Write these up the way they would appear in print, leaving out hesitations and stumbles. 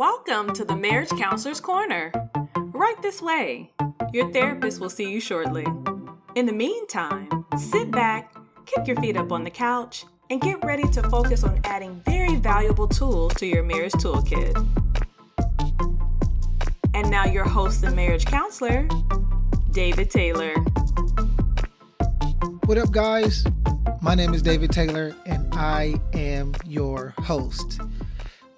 Welcome to the Marriage Counselor's Corner. Right this way. Your therapist will see you shortly. In the meantime, sit back, kick your feet up on the couch, and get ready to focus on adding very valuable tools to your marriage toolkit. And now your host and marriage counselor, David Taylor. What up, guys? My name is David Taylor, and I am your host.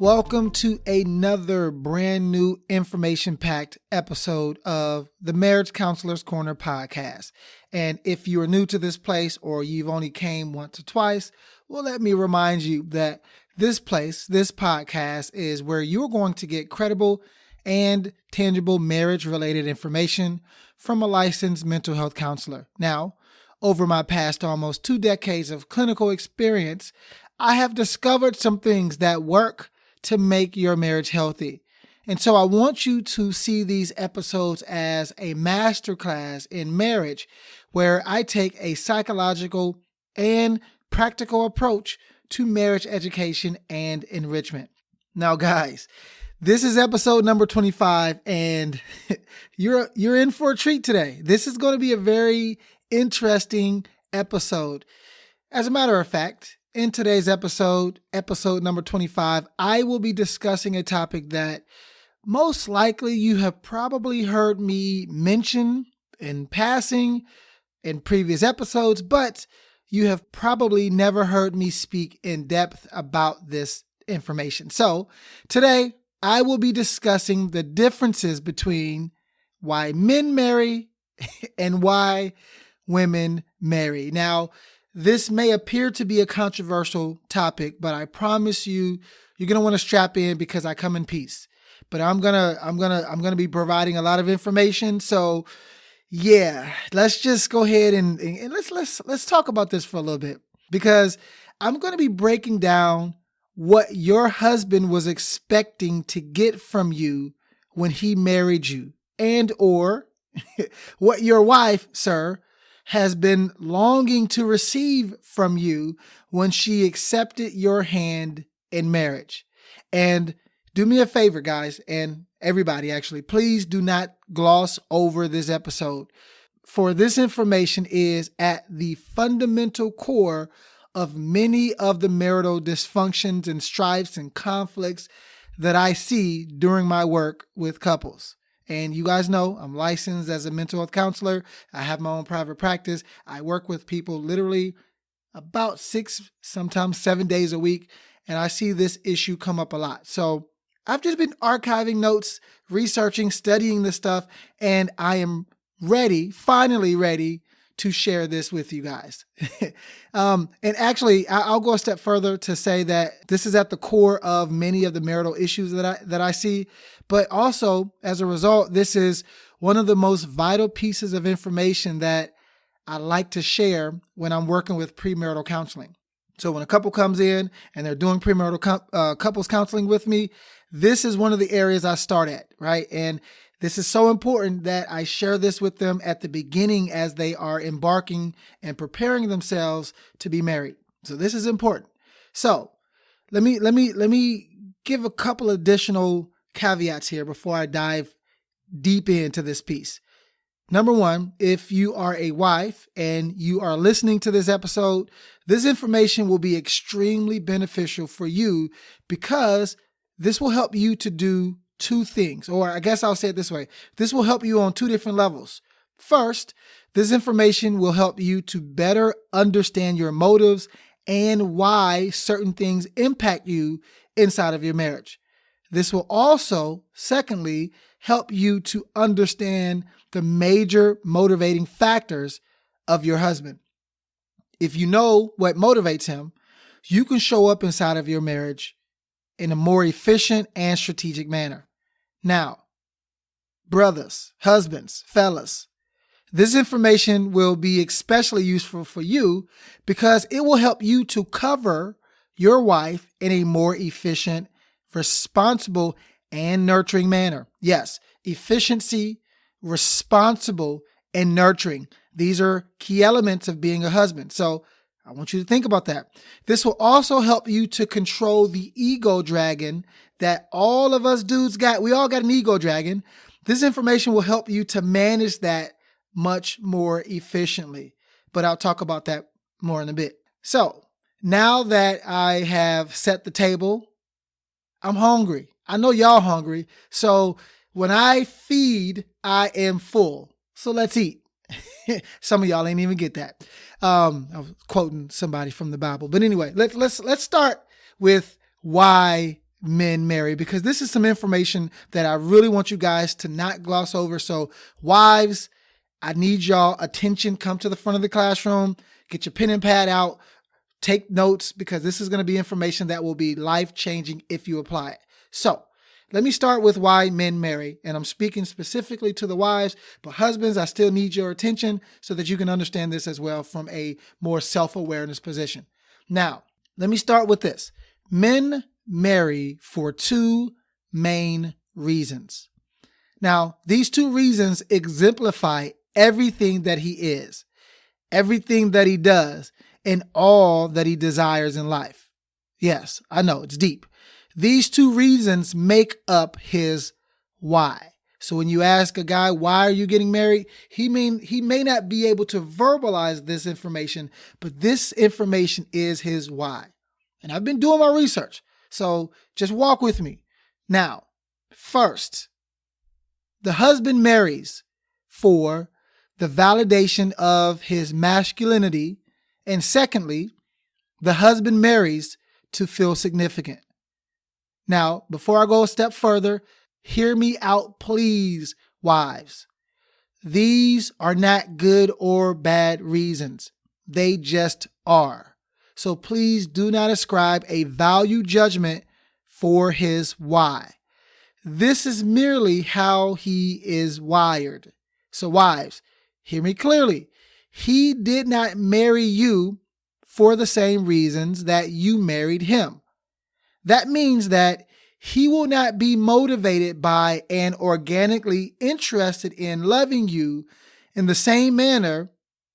Welcome to another brand new information-packed episode of the Marriage Counselor's Corner podcast. And if you are new to this place or you've only came once or twice, well, let me remind you that this podcast is where you're going to get credible and tangible marriage-related information from a licensed mental health counselor. Now, over my past almost 2 decades of clinical experience, I have discovered some things that work to make your marriage healthy. And so I want you to see these episodes as a masterclass in marriage, where I take a psychological and practical approach to marriage education and enrichment. Now, guys, this is episode number 25, and you're in for a treat today. This is going to be a very interesting episode. As a matter of fact, in today's episode number 25, I will be discussing a topic that most likely you have probably heard me mention in passing in previous episodes, but you have probably never heard me speak in depth about this information. So today, I will be discussing the differences between why men marry and why women marry. Now, this may appear to be a controversial topic, but I promise you, you're going to want to strap in because I come in peace. But I'm going to be providing a lot of information. So yeah, let's just go ahead and let's talk about this for a little bit, because I'm going to be breaking down what your husband was expecting to get from you when he married you, and or what your wife, sir, has been longing to receive from you when she accepted your hand in marriage. And do me a favor, guys, and everybody, actually, please do not gloss over this episode, for this information is at the fundamental core of many of the marital dysfunctions and strifes and conflicts that I see during my work with couples. And you guys know I'm licensed as a mental health counselor. I have my own private practice. I work with people literally about 6, sometimes 7 days a week. And I see this issue come up a lot. So I've just been archiving notes, researching, studying this stuff, and I am finally ready to share this with you guys. And actually, I'll go a step further to say that this is at the core of many of the marital issues that I see. But also, as a result, this is one of the most vital pieces of information that I like to share when I'm working with premarital counseling. So when a couple comes in and they're doing premarital couples counseling with me, this is one of the areas I start at, right? And this is so important that I share this with them at the beginning as they are embarking and preparing themselves to be married. So this is important. So let me give a couple additional caveats here before I dive deep into this piece. Number one, if you are a wife and you are listening to this episode, this information will be extremely beneficial for you, because this will help you to do 2 things, or I guess I'll say it this way. This will help you on 2 different levels. First, this information will help you to better understand your motives and why certain things impact you inside of your marriage. This will also, secondly, help you to understand the major motivating factors of your husband. If you know what motivates him, you can show up inside of your marriage in a more efficient and strategic manner. Now, brothers, husbands, fellas, this information will be especially useful for you because it will help you to cover your wife in a more efficient, responsible, and nurturing manner. Yes, efficiency, responsible, and nurturing. These are key elements of being a husband. So I want you to think about that. This will also help you to control the ego dragon that all of us dudes got. We all got an ego dragon. This information will help you to manage that much more efficiently. But I'll talk about that more in a bit. So now that I have set the table, I'm hungry. I know y'all hungry. So when I feed, I am full. So let's eat. Some of y'all ain't even get that. I was quoting somebody from the Bible. But anyway, let's start with why men marry, because this is some information that I really want you guys to not gloss over. So wives, I need y'all attention. Come to the front of the classroom, get your pen and pad out, take notes, because this is going to be information that will be life-changing if you apply it. So let me start with why men marry, and I'm speaking specifically to the wives, but husbands, I still need your attention so that you can understand this as well from a more self-awareness position. Now, let me start with this. Men marry for two main reasons. Now, these two reasons exemplify everything that he is, everything that he does, and all that he desires in life. Yes, I know it's deep. These two reasons make up his why. So when you ask a guy, why are you getting married? He may not be able to verbalize this information, but this information is his why. And I've been doing my research. So just walk with me. Now, first, the husband marries for the validation of his masculinity. And secondly, the husband marries to feel significant. Now, before I go a step further, hear me out, please, wives. These are not good or bad reasons. They just are. So please do not ascribe a value judgment for his why. This is merely how he is wired. So wives, hear me clearly. He did not marry you for the same reasons that you married him. That means that he will not be motivated by and organically interested in loving you in the same manner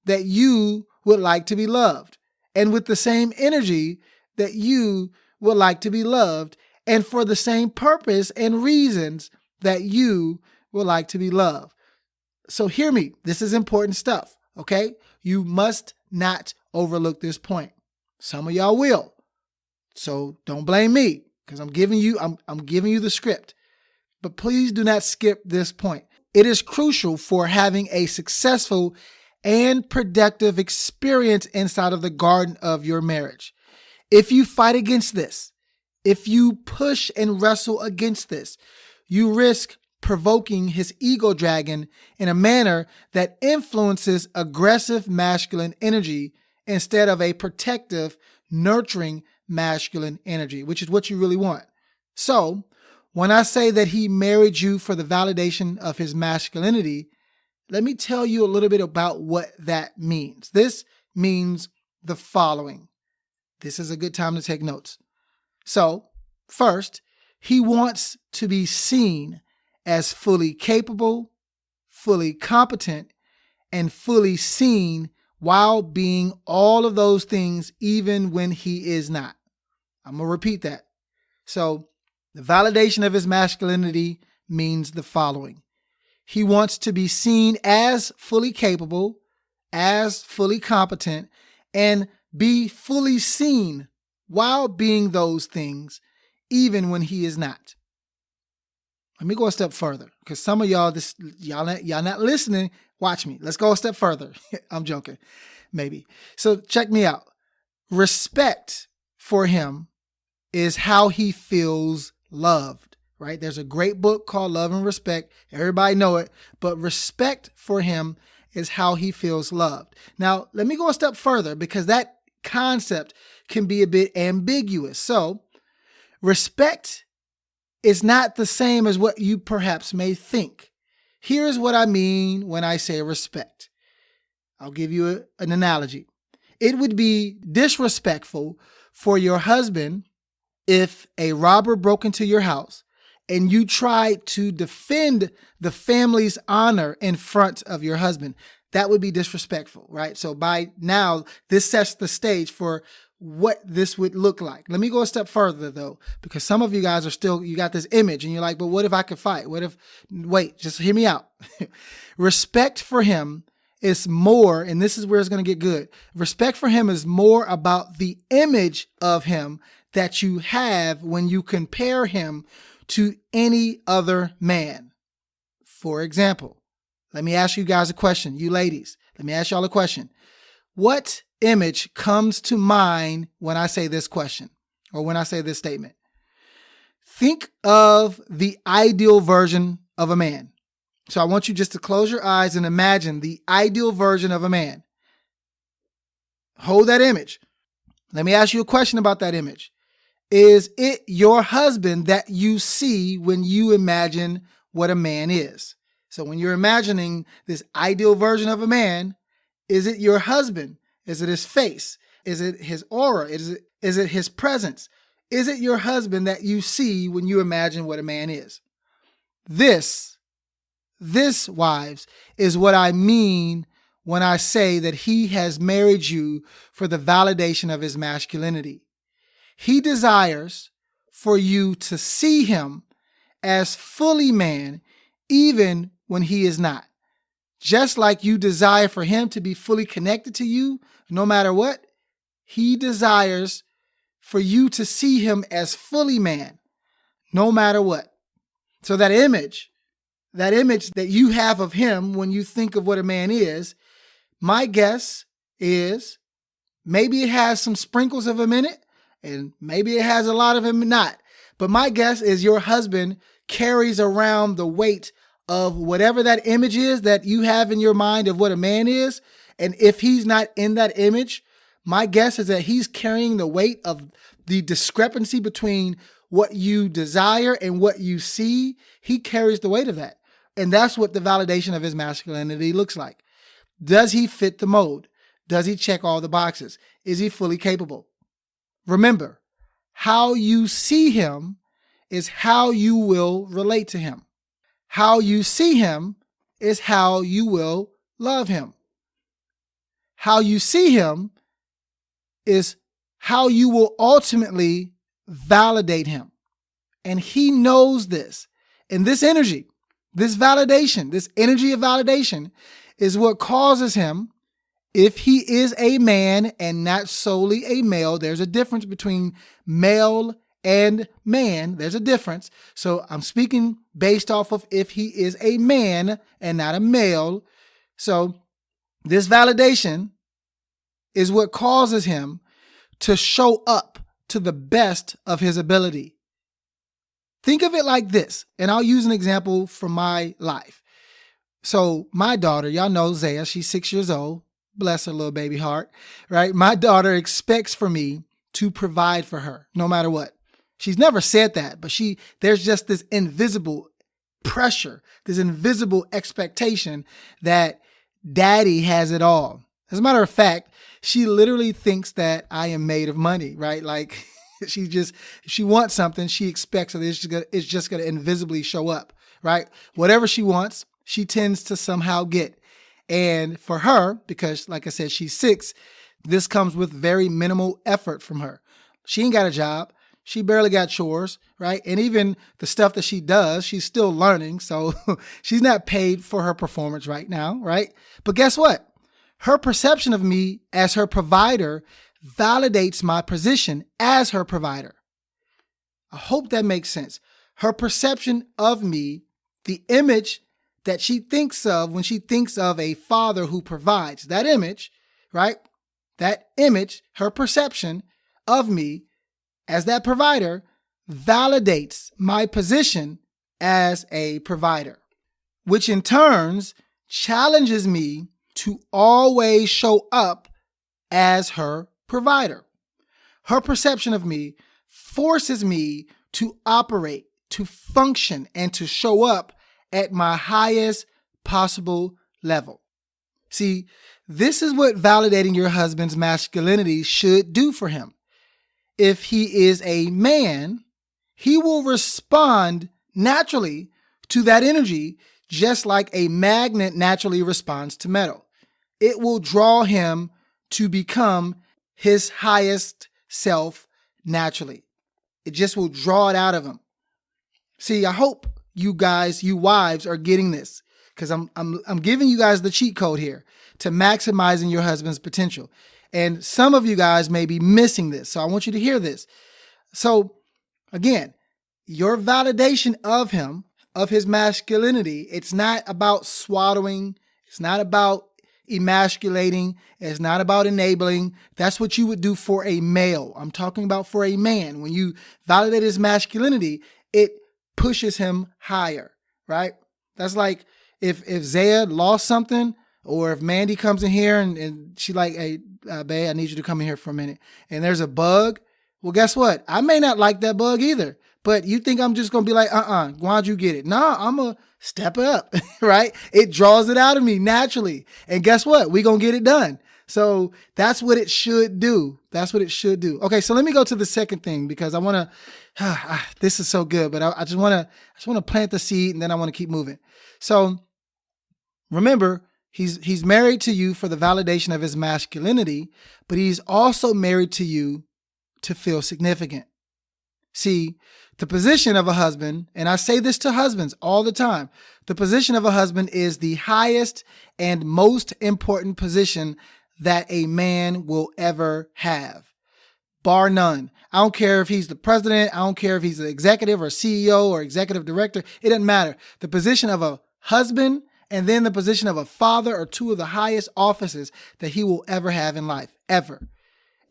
that you would like to be loved, and with the same energy that you would like to be loved, and for the same purpose and reasons that you would like to be loved. So hear me. This is important stuff, okay? You must not overlook this point. Some of y'all will. So don't blame me, because I'm giving you the script. But please do not skip this point. It is crucial for having a successful and productive experience inside of the garden of your marriage. If you fight against this, if you push and wrestle against this, you risk provoking his ego dragon in a manner that influences aggressive masculine energy instead of a protective, nurturing masculine energy, which is what you really want. So, when I say that he married you for the validation of his masculinity, let me tell you a little bit about what that means. This means the following. This is a good time to take notes. So, first, he wants to be seen as fully capable, fully competent, and fully seen while being all of those things even when he is not. I'm going to repeat that. So the validation of his masculinity means the following. He wants to be seen as fully capable, as fully competent, and be fully seen while being those things even when he is not. Let me go a step further, because some of y'all not listening. Watch me. Let's go a step further. I'm joking, maybe. So check me out. Respect for him is how he feels loved, right? There's a great book called Love and Respect. Everybody know it, but respect for him is how he feels loved. Now, let me go a step further, because that concept can be a bit ambiguous. So respect is not the same as what you perhaps may think. Here's what I mean when I say respect. I'll give you an analogy. It would be disrespectful for your husband if a robber broke into your house and you tried to defend the family's honor in front of your husband. that would be disrespectful, right? So by now, this sets the stage for what this would look like. Let me go a step further though, because some of you guys are still, you got this image and you're like, but what if I could fight? Wait, just hear me out. Respect for him is more, and this is where it's going to get good. Respect for him is more about the image of him that you have when you compare him to any other man. For example, let me ask you guys a question. You ladies, let me ask y'all a question. What image comes to mind when I say this question or when I say this statement? Think of the ideal version of a man. So I want you just to close your eyes and imagine the ideal version of a man. Hold that image. Let me ask you a question about that image. Is it your husband that you see when you imagine what a man is? So when you're imagining this ideal version of a man, is it your husband? Is it his face? Is it his aura? Is it his presence? Is it your husband that you see when you imagine what a man is? This, wives, is what I mean when I say that he has married you for the validation of his masculinity. He desires for you to see him as fully man, even when he is not. Just like you desire for him to be fully connected to you, no matter what, he desires for you to see him as fully man, no matter what. So that image that you have of him when you think of what a man is, my guess is maybe it has some sprinkles of him in it, and maybe it has a lot of him not. But my guess is your husband carries around the weight of whatever that image is that you have in your mind of what a man is. And if he's not in that image, my guess is that he's carrying the weight of the discrepancy between what you desire and what you see. He carries the weight of that. And that's what the validation of his masculinity looks like. Does he fit the mold? Does he check all the boxes? Is he fully capable? Remember, how you see him is how you will relate to him. How you see him is how you will love him. How you see him is how you will ultimately validate him. And he knows this. And this energy, this validation, this energy of validation is what causes him, if he is a man and not solely a male, there's a difference between male and man. There's a difference. So I'm speaking based off of if he is a man and not a male. So this validation is what causes him to show up to the best of his ability. Think of it like this, and I'll use an example from my life. So my daughter, y'all know Zaya, she's 6 years old. Bless her little baby heart, right? My daughter expects for me to provide for her no matter what. She's never said that, but there's just this invisible pressure, this invisible expectation that daddy has it all. As a matter of fact, she literally thinks that I am made of money, right? Like if she wants something, she expects that it's just going to invisibly show up, right? Whatever she wants, she tends to somehow get. And for her, because like I said, she's 6, this comes with very minimal effort from her. She ain't got a job. She barely got chores, right? And even the stuff that she does, she's still learning. So she's not paid for her performance right now, right? But guess what? Her perception of me as her provider validates my position as her provider. I hope that makes sense. Her perception of me, the image that she thinks of when she thinks of a father who provides, that image, right? That image, her perception of me as that provider validates my position as a provider, which in turns challenges me to always show up as her provider. Her perception of me forces me to operate, to function, and to show up at my highest possible level. See, this is what validating your husband's masculinity should do for him. If he is a man, he will respond naturally to that energy, just like a magnet naturally responds to metal. it will draw him to become his highest self naturally. It just will draw it out of him. See, I hope you guys, you wives, are getting this, because I'm giving you guys the cheat code here to maximizing your husband's potential. And some of you guys may be missing this, so I want you to hear this. So again, your validation of him, of his masculinity, it's not about swaddling. It's not about emasculating. It's not about enabling. That's what you would do for a male. I'm talking about for a man. When you validate his masculinity, it pushes him higher, right? That's like if Zaya lost something, or if Mandy comes in here and she like, hey, babe, I need you to come in here for a minute. And there's a bug. Well, guess what? I may not like that bug either, but you think I'm just going to be like, why'd you get it? No, I'm going to step up, right? It draws it out of me naturally. And guess what? We're going to get it done. So that's what it should do. That's what it should do. Okay, so let me go to the second thing, because I want to, this is so good, but I just want to plant the seed, and then I want to keep moving. So remember, he's married to you for the validation of his masculinity, but he's also married to you to feel significant. See, the position of a husband, and I say this to husbands all the time, the position of a husband is the highest and most important position that a man will ever have, bar none. I don't care if he's the president. I don't care if he's the executive or CEO or executive director. It doesn't matter. The position of a husband and then the position of a father are two of the highest offices that he will ever have in life, ever.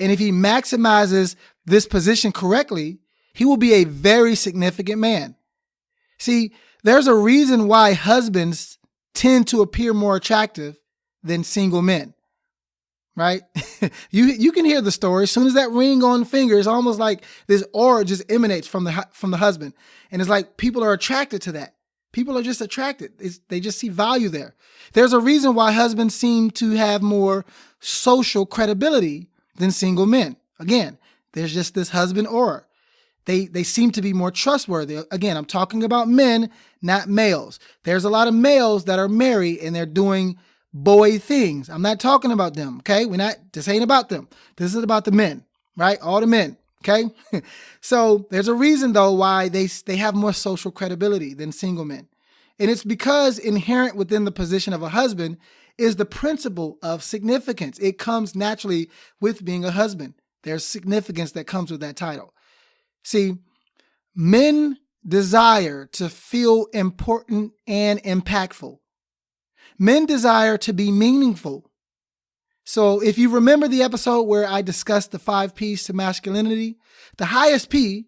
And if he maximizes this position correctly, he will be a very significant man. See, there's a reason why husbands tend to appear more attractive than single men, right? You can hear the story. As soon as that ring on finger, it's almost like this aura just emanates from the husband. And it's like people are attracted to that. People are just attracted. They just see value there. There's a reason why husbands seem to have more social credibility than single men. Again, there's just this husband aura. They seem to be more trustworthy. Again, I'm talking about men, not males. There's a lot of males that are married and they're doing boy things. I'm not talking about them, okay? This ain't about them. This is about the men, right? All the men, okay? So there's a reason, though, why they have more social credibility than single men. And it's because inherent within the position of a husband is the principle of significance. It comes naturally with being a husband. There's significance that comes with that title. See, men desire to feel important and impactful. Men desire to be meaningful. So if you remember the episode where I discussed the 5 P's to masculinity, the highest P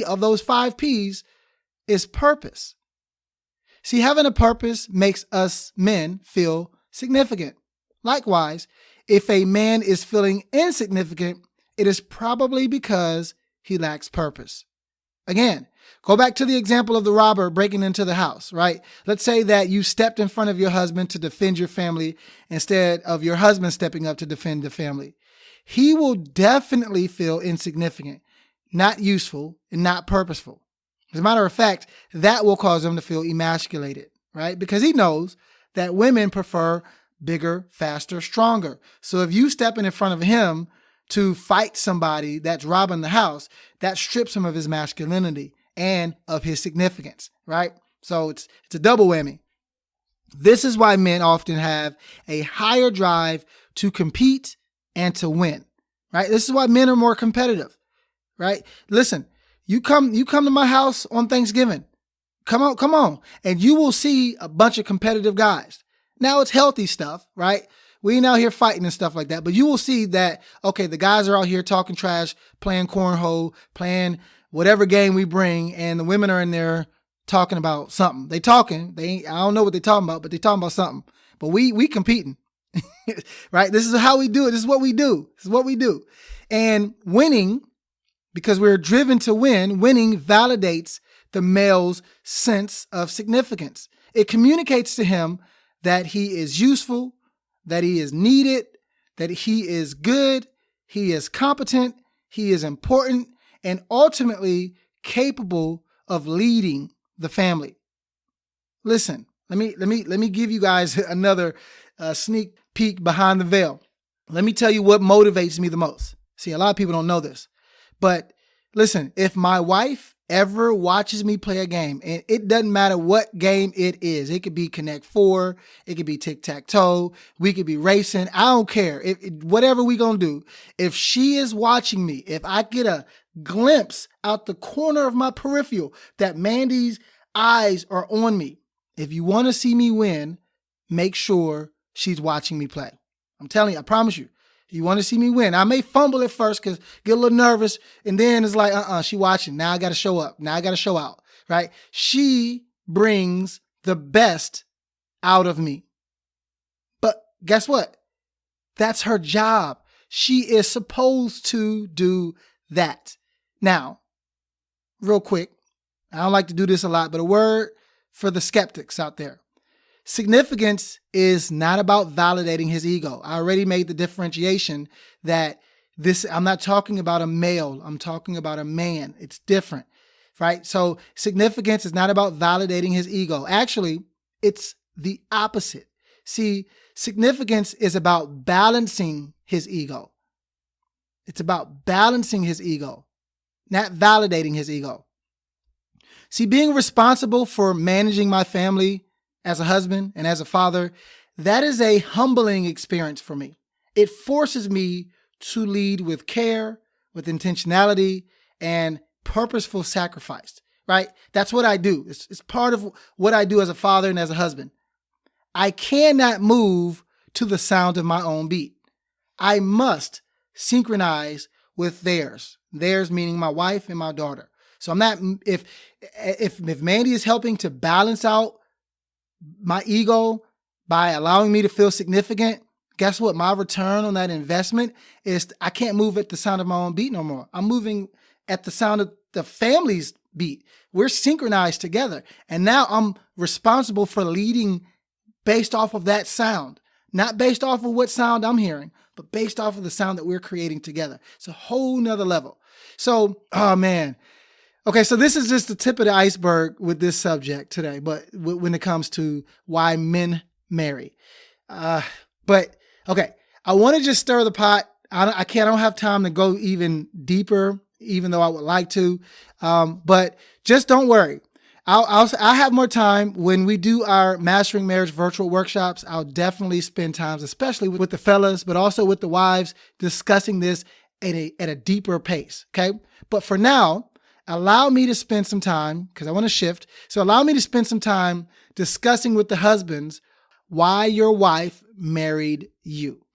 of those 5 P's is purpose. See, having a purpose makes us men feel significant. Likewise, if a man is feeling insignificant, it is probably because he lacks purpose. Again, go back to the example of the robber breaking into the house, right? Let's say that you stepped in front of your husband to defend your family instead of your husband stepping up to defend the family. He will definitely feel insignificant, not useful, and not purposeful. As a matter of fact, that will cause him to feel emasculated, right? Because he knows that women prefer bigger, faster, stronger. So if you stepping in front of him to fight somebody that's robbing the house, that strips him of his masculinity and of his significance, right? So it's a double whammy. This is why men often have a higher drive to compete and to win, right? This is why men are more competitive, right? Listen, you come to my house on Thanksgiving. Come on. And you will see a bunch of competitive guys. Now it's healthy stuff, right? We ain't out here fighting and stuff like that, but you will see that, okay, the guys are out here talking trash, playing cornhole, playing whatever game we bring, and the women are in there talking about something. I don't know what they're talking about, but they're talking about something. But we competing, right? This is how we do it. This is what we do. And winning, because we're driven to win, winning validates the male's sense of significance. It communicates to him that he is useful, that he is needed, that he is good, he is competent, he is important, and ultimately capable of leading the family. Listen, let me give you guys another sneak peek behind the veil. Let me tell you what motivates me the most. See, a lot of people don't know this, but listen, if my wife ever watches me play a game, and it doesn't matter what game it is, it could be Connect Four, it could be tic-tac-toe, we could be racing, I don't care. Whatever we gonna do, if she is watching me, if I get a glimpse out the corner of my peripheral that Mandy's eyes are on me, if you want to see me win, make sure she's watching me play. I'm telling you, I promise you. If you want to see me win, I may fumble at first because get a little nervous, and then it's like, she watching. Now I got to show up. Now I got to show out, right? She brings the best out of me. But guess what? That's her job. She is supposed to do that. Now, real quick, I don't like to do this a lot, but a word for the skeptics out there. Significance is not about validating his ego. I already made the differentiation that I'm not talking about a male. I'm talking about a man. It's different, right? So significance is not about validating his ego. Actually, it's the opposite. See, significance is about balancing his ego. It's about balancing his ego, not validating his ego. See, being responsible for managing my family as a husband and as a father, that is a humbling experience for me. It forces me to lead with care, with intentionality, and purposeful sacrifice, right? That's what I do. It's part of what I do as a father and as a husband. I cannot move to the sound of my own beat. I must synchronize with theirs meaning my wife and my daughter. So I'm not, if Mandy is helping to balance out my ego by allowing me to feel significant, guess what? My return on that investment is I can't move at the sound of my own beat no more. I'm moving at the sound of the family's beat. We're synchronized together. And now I'm responsible for leading based off of that sound, not based off of what sound I'm hearing, but based off of the sound that we're creating together. It's a whole nother level. So, oh man. Okay, so this is just the tip of the iceberg with this subject today, but when it comes to why men marry. But okay, I want to just stir the pot. I don't have time to go even deeper, even though I would like to. But just don't worry. I'll have more time when we do our Mastering Marriage virtual workshops. I'll definitely spend time, especially with the fellas, but also with the wives, discussing this at a deeper pace. Okay, but for now, allow me to spend some time, because I want to shift. So allow me to spend some time discussing with the husbands why your wife married you.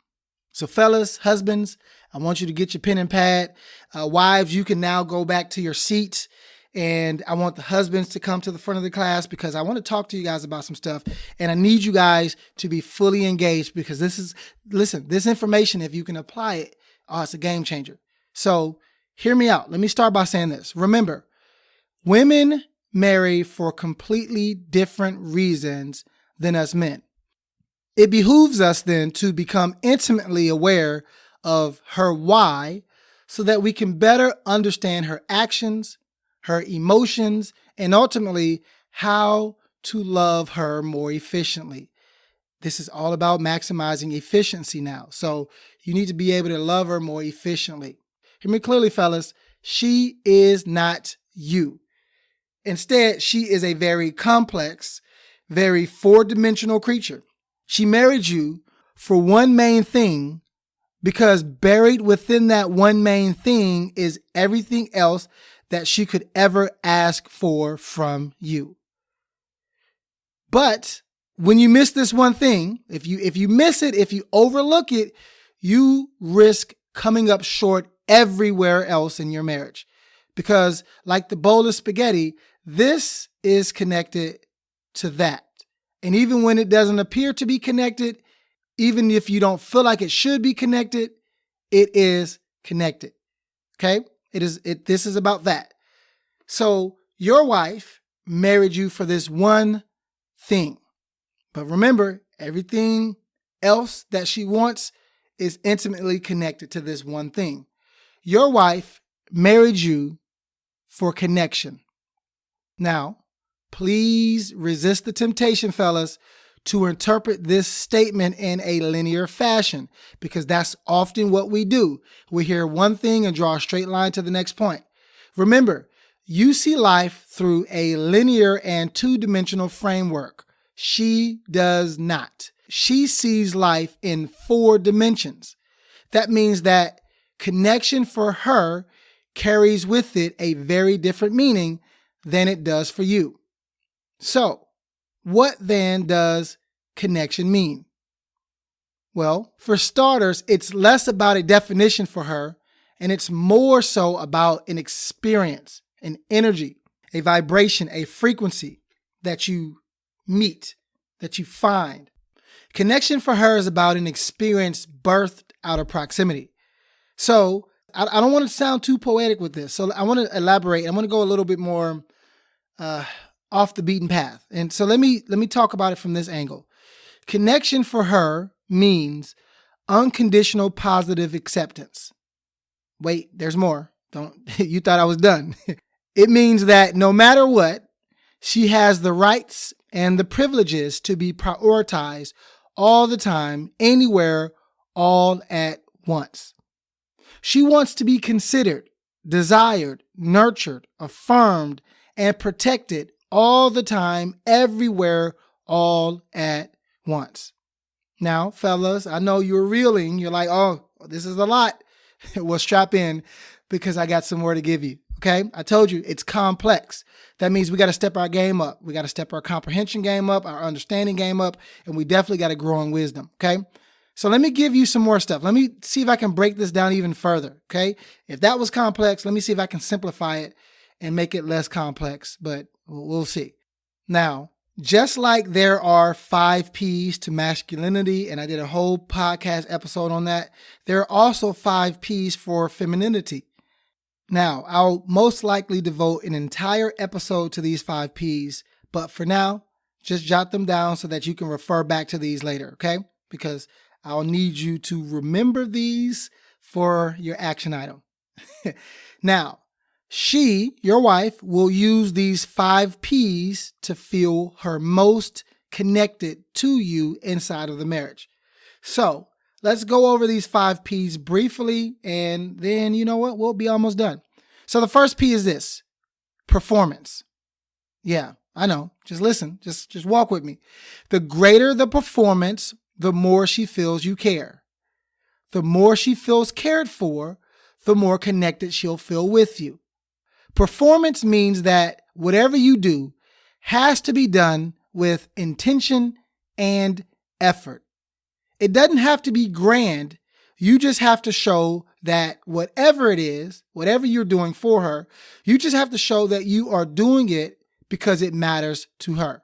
So fellas, husbands, I want you to get your pen and pad. Wives, you can now go back to your seats. And I want the husbands to come to the front of the class because I want to talk to you guys about some stuff. And I need you guys to be fully engaged because this information, if you can apply it, it's a game changer. So hear me out. Let me start by saying this. Remember, women marry for completely different reasons than us men. It behooves us then to become intimately aware of her why so that we can better understand her actions, her emotions, and ultimately how to love her more efficiently. This is all about maximizing efficiency now. So you need to be able to love her more efficiently. Hear me clearly, fellas. She is not you. Instead, she is a very complex, very four-dimensional creature. She married you for one main thing because buried within that one main thing is everything else that she could ever ask for from you. But when you miss this one thing, if you miss it, if you overlook it, you risk coming up short everywhere else in your marriage. Because like the bowl of spaghetti, this is connected to that. And even when it doesn't appear to be connected, even if you don't feel like it should be connected, it is connected. Okay? This is about that. So your wife married you for this one thing. But remember, everything else that she wants is intimately connected to this one thing. Your wife married you for connection. Now, please resist the temptation, fellas, to interpret this statement in a linear fashion, because that's often what we do. We hear one thing and draw a straight line to the next point. Remember, you see life through a linear and two-dimensional framework. She does not. She sees life in 4 dimensions. That means that connection for her carries with it a very different meaning than it does for you. So, what then does connection mean? Well, for starters, it's less about a definition for her, and it's more so about an experience, an energy, a vibration, a frequency that you meet, that you find. Connection for her is about an experience birthed out of proximity. So I don't want to sound too poetic with this. So I want to elaborate. I want to go a little bit more off the beaten path. And so let me talk about it from this angle. Connection for her means unconditional positive acceptance. Wait, there's more. You thought I was done. It means that no matter what, she has the rights and the privileges to be prioritized all the time, anywhere, all at once. She wants to be considered, desired, nurtured, affirmed, and protected all the time, everywhere, all at once. Now, fellas, I know you're reeling. You're like, oh, this is a lot. Well, strap in, because I got some more to give you. Okay. I told you it's complex. That means we got to step our game up. We got to step our comprehension game up, our understanding game up, and we definitely got to grow in wisdom. Okay. So let me give you some more stuff. Let me see if I can break this down even further. Okay. If that was complex, let me see if I can simplify it and make it less complex, but we'll see. Now, just like there are 5 P's to masculinity, and I did a whole podcast episode on that, there are also 5 P's for femininity. Now, I'll most likely devote an entire episode to these 5 P's, but for now, just jot them down so that you can refer back to these later, okay? Because I'll need you to remember these for your action item. Now, she, your wife, will use these 5 P's to feel her most connected to you inside of the marriage. So, let's go over these 5 P's briefly, and then you know what? We'll be almost done. So the first P is this: performance. Yeah, I know. Just listen. Just walk with me. The greater the performance, the more she feels you care. The more she feels cared for, the more connected she'll feel with you. Performance means that whatever you do has to be done with intention and effort. It doesn't have to be grand. You just have to show that whatever it is, whatever you're doing for her, you just have to show that you are doing it because it matters to her.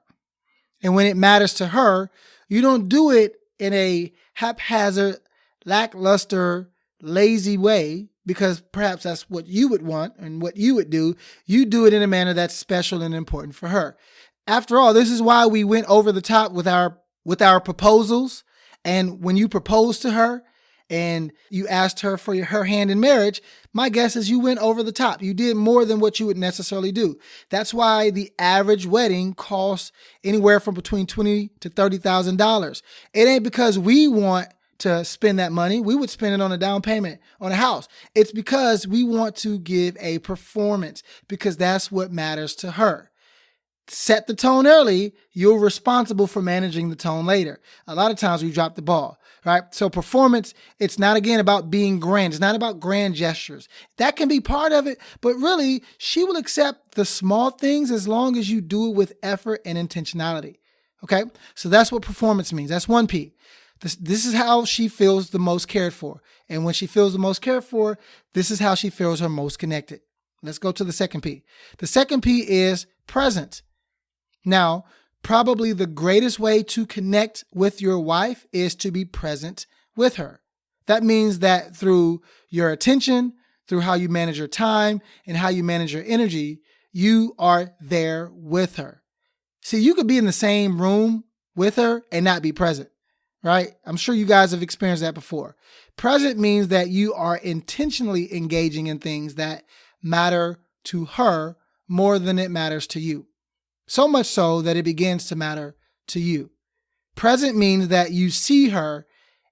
And when it matters to her, you don't do it in a haphazard, lackluster, lazy way, because perhaps that's what you would want and what you would do. You do it in a manner that's special and important for her. After all, this is why we went over the top with our proposals. And when you proposed to her and you asked her for her hand in marriage, my guess is you went over the top. You did more than what you would necessarily do. That's why the average wedding costs anywhere from between $20,000 to $30,000. It ain't because we want to spend that money. We would spend it on a down payment on a house. It's because we want to give a performance, because that's what matters to her. Set the tone early, you're responsible for managing the tone later. A lot of times we drop the ball, right? So performance, it's not, again, about being grand. It's not about grand gestures. That can be part of it, but really, she will accept the small things as long as you do it with effort and intentionality, okay? So that's what performance means. That's 1 P. This is how she feels the most cared for. And when she feels the most cared for, this is how she feels her most connected. Let's go to the second P. The second P is present. Now, probably the greatest way to connect with your wife is to be present with her. That means that through your attention, through how you manage your time and how you manage your energy, you are there with her. See, you could be in the same room with her and not be present, right? I'm sure you guys have experienced that before. Present means that you are intentionally engaging in things that matter to her more than it matters to you. So much so that it begins to matter to you. Present means that you see her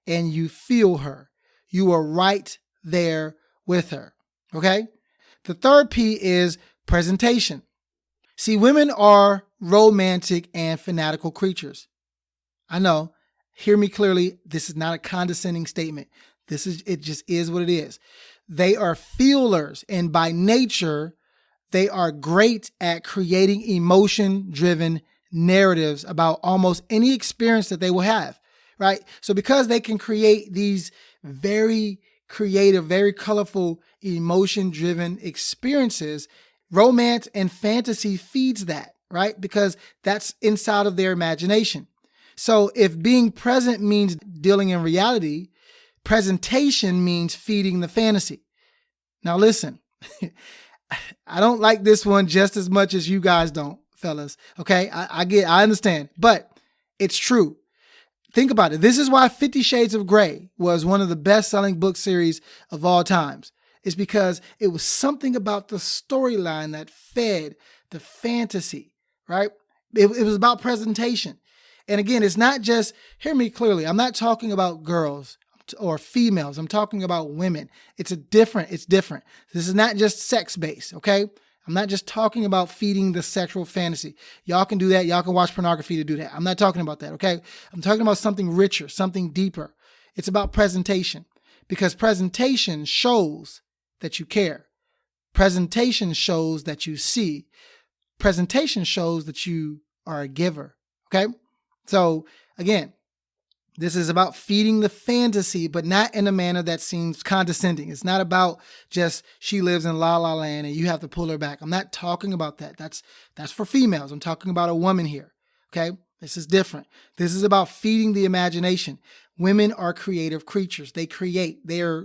and you feel her. You are right there with her. Okay? The third P is presentation. See, women are romantic and fanatical creatures. I know. Hear me clearly. This is not a condescending statement. It just is what it is. They are feelers, and by nature, they are great at creating emotion-driven narratives about almost any experience that they will have, right? So because they can create these very creative, very colorful, emotion-driven experiences, romance and fantasy feeds that, right? Because that's inside of their imagination. So if being present means dealing in reality, presentation means feeding the fantasy. Now listen, I don't like this one just as much as you guys don't, fellas. Okay, I understand, but it's true. Think about it. This is why 50 Shades of Grey was one of the best-selling book series of all times. It's because it was something about the storyline that fed the fantasy, right? It was about presentation. And again, it's not just, hear me clearly, I'm not talking about girls or females. I'm talking about women. It's different. This is not just sex-based, okay? I'm not just talking about feeding the sexual fantasy. Y'all can do that. Y'all can watch pornography to do that. I'm not talking about that, okay? I'm talking about something richer, something deeper. It's about presentation, because presentation shows that you care. Presentation shows that you see. Presentation shows that you are a giver, okay? So again, this is about feeding the fantasy, but not in a manner that seems condescending. It's not about just she lives in La La Land and you have to pull her back. I'm not talking about that. That's for females. I'm talking about a woman here. Okay? This is different. This is about feeding the imagination. Women are creative creatures. They create. Their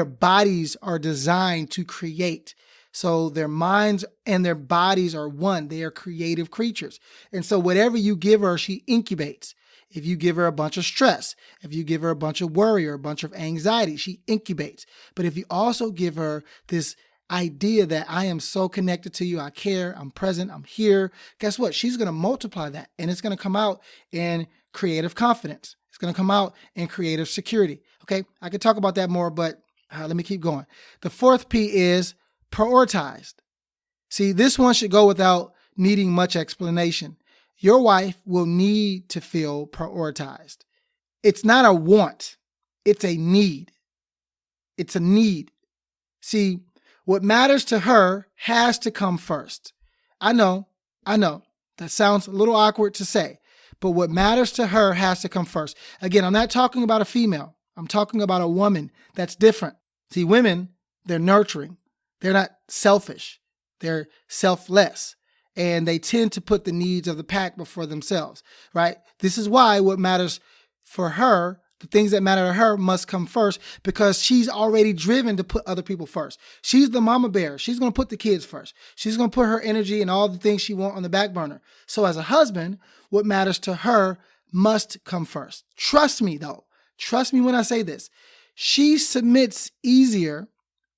bodies are designed to create. So their minds and their bodies are one. They are creative creatures. And so whatever you give her, she incubates. If you give her a bunch of stress, if you give her a bunch of worry or a bunch of anxiety, she incubates. But if you also give her this idea that I am so connected to you, I care, I'm present, I'm here, guess what? She's going to multiply that, and it's going to come out in creative confidence. It's going to come out in creative security. Okay, I could talk about that more, but let me keep going. The fourth P is prioritized. See, this one should go without needing much explanation. Your wife will need to feel prioritized. It's not a want. It's a need. It's a need. See, what matters to her has to come first. I know. That sounds a little awkward to say, but what matters to her has to come first. Again, I'm not talking about a female. I'm talking about a woman. That's different. See, women, they're nurturing. They're not selfish. They're selfless. And they tend to put the needs of the pack before themselves, right? This is why what matters for her, the things that matter to her must come first, because she's already driven to put other people first. She's the mama bear. She's going to put the kids first. She's going to put her energy and all the things she wants on the back burner. So as a husband, what matters to her must come first. Trust me though. Trust me when I say this. She submits easier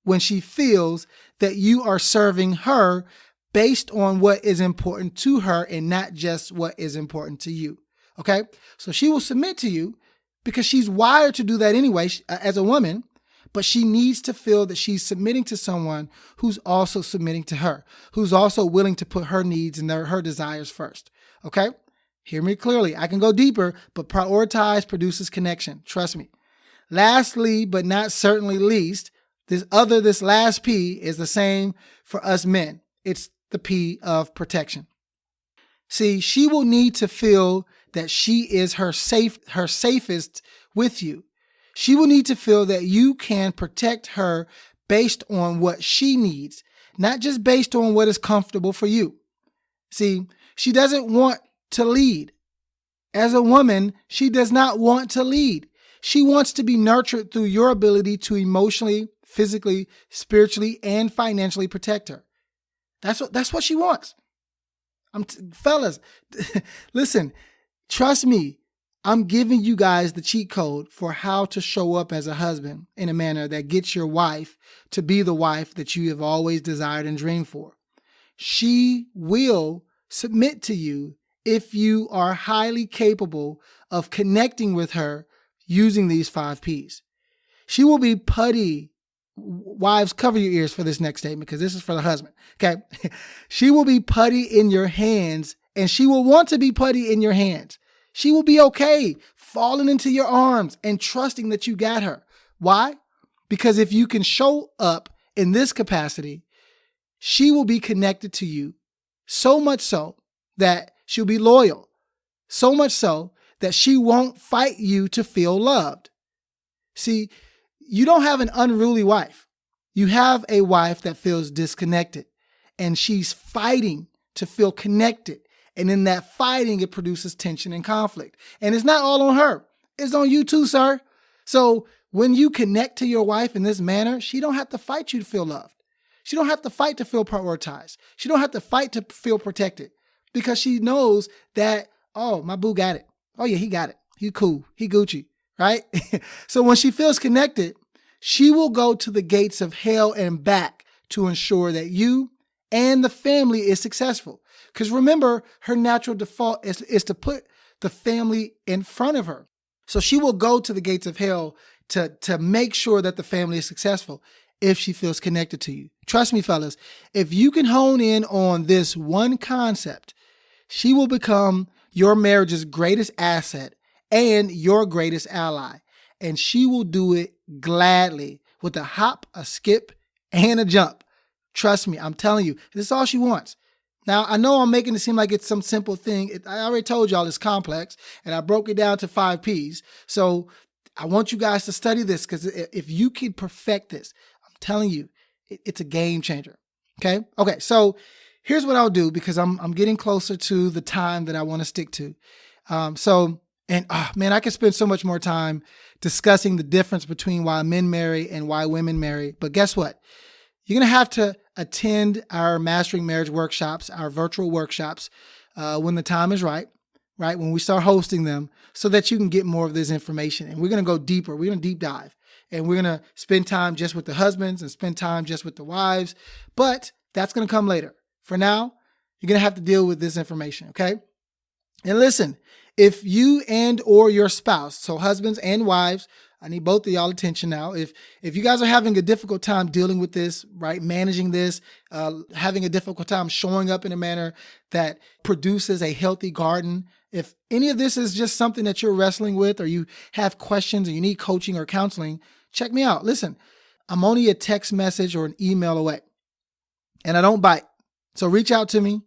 when she feels that you are serving her based on what is important to her and not just what is important to you. Okay? So she will submit to you because she's wired to do that anyway as a woman, but she needs to feel that she's submitting to someone who's also submitting to her, who's also willing to put her needs and her desires first. Okay? Hear me clearly. I can go deeper, but prioritize produces connection. Trust me. Lastly, but not certainly least, this last P is the same for us men. It's the P of protection. See, she will need to feel that she is her safest with you. She will need to feel that you can protect her based on what she needs, not just based on what is comfortable for you. See, she doesn't want to lead. As a woman, she does not want to lead. She wants to be nurtured through your ability to emotionally, physically, spiritually, and financially protect her. That's what she wants. Fellas, listen, trust me. I'm giving you guys the cheat code for how to show up as a husband in a manner that gets your wife to be the wife that you have always desired and dreamed for. She will submit to you if you are highly capable of connecting with her using these 5 Ps. She will be putty. Wives, cover your ears for this next statement because this is for the husband. Okay. She will be putty in your hands, and she will want to be putty in your hands. She will be okay falling into your arms and trusting that you got her. Why? Because if you can show up in this capacity, she will be connected to you so much so that she'll be loyal, so much so that she won't fight you to feel loved. See, you don't have an unruly wife. You have a wife that feels disconnected, and she's fighting to feel connected. And in that fighting, it produces tension and conflict. And it's not all on her. It's on you too, sir. So when you connect to your wife in this manner, she don't have to fight you to feel loved. She don't have to fight to feel prioritized. She don't have to fight to feel protected because she knows that, oh, my boo got it. Oh yeah, he got it. He cool. He Gucci, right? So when she feels connected, she will go to the gates of hell and back to ensure that you and the family is successful. Because remember, her natural default is to put the family in front of her. So she will go to the gates of hell to make sure that the family is successful if she feels connected to you. Trust me, fellas, if you can hone in on this one concept, she will become your marriage's greatest asset and your greatest ally. And she will do it gladly with a hop, a skip, and a jump. Trust me, I'm telling you, this is all she wants. Now, I know I'm making it seem like it's some simple thing. I already told y'all it's complex, and I broke it down to 5 Ps. So I want you guys to study this because if you can perfect this, I'm telling you, it's a game changer. Okay, so here's what I'll do because I'm getting closer to the time that I want to stick to. Man, I could spend so much more time discussing the difference between why men marry and why women marry. But guess what? You're going to have to attend our Mastering Marriage workshops, our virtual workshops, when the time is right, when we start hosting them, so that you can get more of this information. And we're going to go deeper. We're going to deep dive. And we're going to spend time just with the husbands and spend time just with the wives. But that's going to come later. For now, you're going to have to deal with this information, okay? And listen, if you and or your spouse, so husbands and wives, I need both of y'all attention now. If you guys are having a difficult time dealing with this, right, managing this, having a difficult time showing up in a manner that produces a healthy garden, if any of this is just something that you're wrestling with or you have questions or you need coaching or counseling, check me out. Listen, I'm only a text message or an email away, and I don't bite. So reach out to me.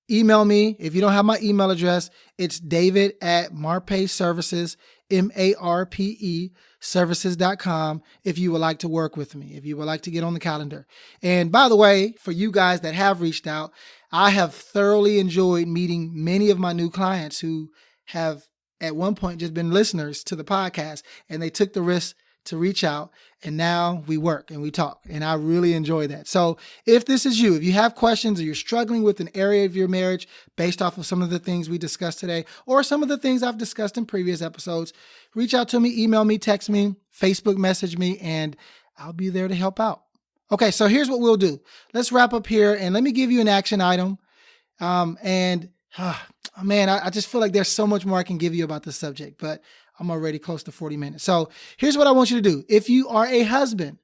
Email me. If you don't have my email address, it's david@Marpe Services, MARPE services.com if you would like to work with me, if you would like to get on the calendar. And by the way, for you guys that have reached out, I have thoroughly enjoyed meeting many of my new clients who have at one point just been listeners to the podcast, and they took the risk to reach out, and now we work and we talk, and I really enjoy that. So if this is you, if you have questions or you're struggling with an area of your marriage based off of some of the things we discussed today or some of the things I've discussed in previous episodes, reach out to me, email me, text me, Facebook message me, and I'll be there to help out. Okay, so here's what we'll do. Let's wrap up here, and let me give you an action item. Man, I just feel like there's so much more I can give you about this subject, but I'm already close to 40 minutes. So here's what I want you to do. If you are a husband,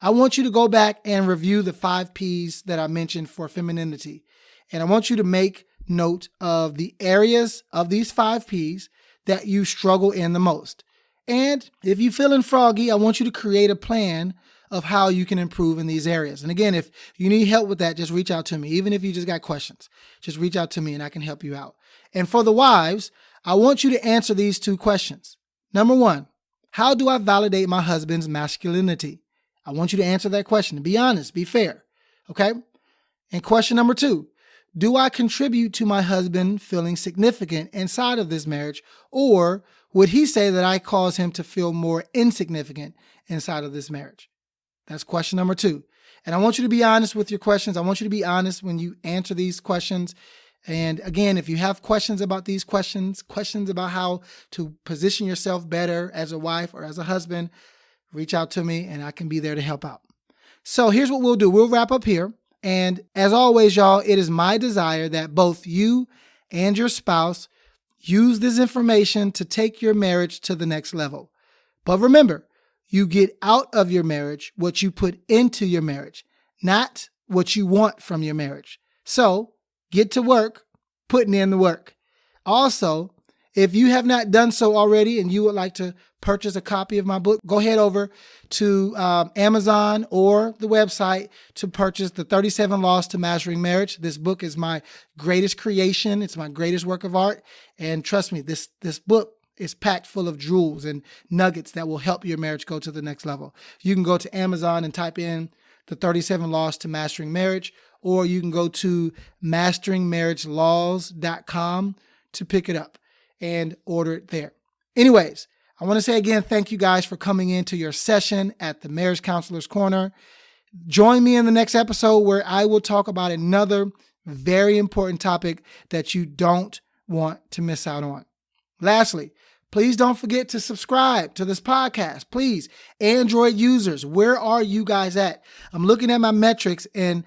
I want you to go back and review the 5 Ps that I mentioned for femininity. And I want you to make note of the areas of these 5 Ps that you struggle in the most. And if you're feeling froggy, I want you to create a plan of how you can improve in these areas. And again, if you need help with that, just reach out to me. Even if you just got questions, just reach out to me and I can help you out. And for the wives, I want you to answer these 2 questions. Number 1, how do I validate my husband's masculinity? I want you to answer that question. Be honest, be fair, okay? And question number 2, do I contribute to my husband feeling significant inside of this marriage, or would he say that I cause him to feel more insignificant inside of this marriage? That's question number 2. And I want you to be honest with your questions. I want you to be honest when you answer these questions. And again, if you have questions about these questions about how to position yourself better as a wife or as a husband, reach out to me and I can be there to help out. So here's what we'll do. We'll wrap up here. And as always, y'all, it is my desire that both you and your spouse use this information to take your marriage to the next level. But remember, you get out of your marriage what you put into your marriage, not what you want from your marriage. So get to work putting in the work. Also, if you have not done so already and you would like to purchase a copy of my book, go head over to Amazon or the website to purchase the 37 Laws to Mastering Marriage. This book is my greatest creation. It's my greatest work of art. And trust me, this book is packed full of jewels and nuggets that will help your marriage go to the next level. You can go to Amazon and type in the 37 Laws to Mastering Marriage, or you can go to masteringmarriagelaws.com to pick it up and order it there. Anyways, I want to say again, thank you guys for coming into your session at the Marriage Counselor's Corner. Join me in the next episode where I will talk about another very important topic that you don't want to miss out on. Lastly, please don't forget to subscribe to this podcast. Please, Android users, where are you guys at? I'm looking at my metrics and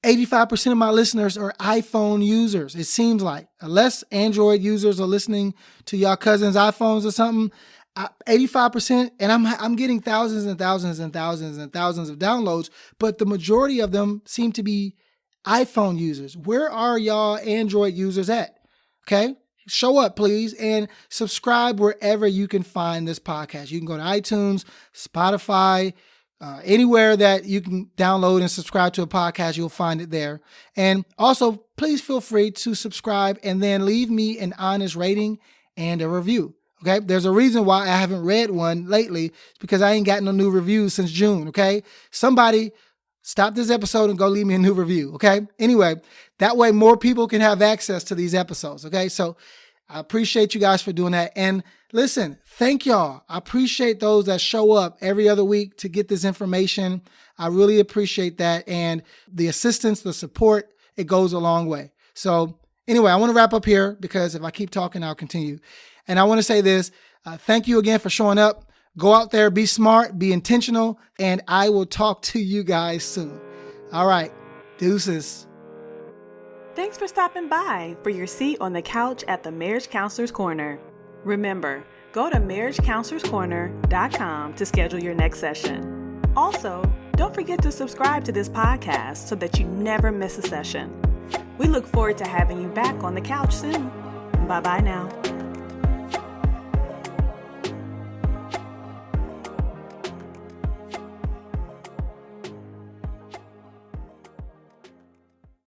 85% of my listeners are iPhone users. It seems like, unless Android users are listening to y'all cousins' iPhones or something, 85%, and I'm getting thousands and thousands and thousands and thousands of downloads, but the majority of them seem to be iPhone users. Where are y'all Android users at? Okay, show up, please, and subscribe wherever you can find this podcast. You can go to iTunes, Spotify, anywhere that you can download and subscribe to a podcast, you'll find it there. And also, please feel free to subscribe and then leave me an honest rating and a review. Okay, there's a reason why I haven't read one lately. It's because I ain't gotten no new reviews since June. Okay, somebody stop this episode and go leave me a new review. Okay, anyway, that way more people can have access to these episodes. Okay, so I appreciate you guys for doing that. And listen, thank y'all. I appreciate those that show up every other week to get this information. I really appreciate that. And the assistance, the support, it goes a long way. So anyway, I want to wrap up here because if I keep talking, I'll continue. And I want to say this. Thank you again for showing up. Go out there, be smart, be intentional, and I will talk to you guys soon. All right. Deuces. Thanks for stopping by for your seat on the couch at the Marriage Counselor's Corner. Remember, go to marriagecounselorscorner.com to schedule your next session. Also, don't forget to subscribe to this podcast so that you never miss a session. We look forward to having you back on the couch soon. Bye-bye now.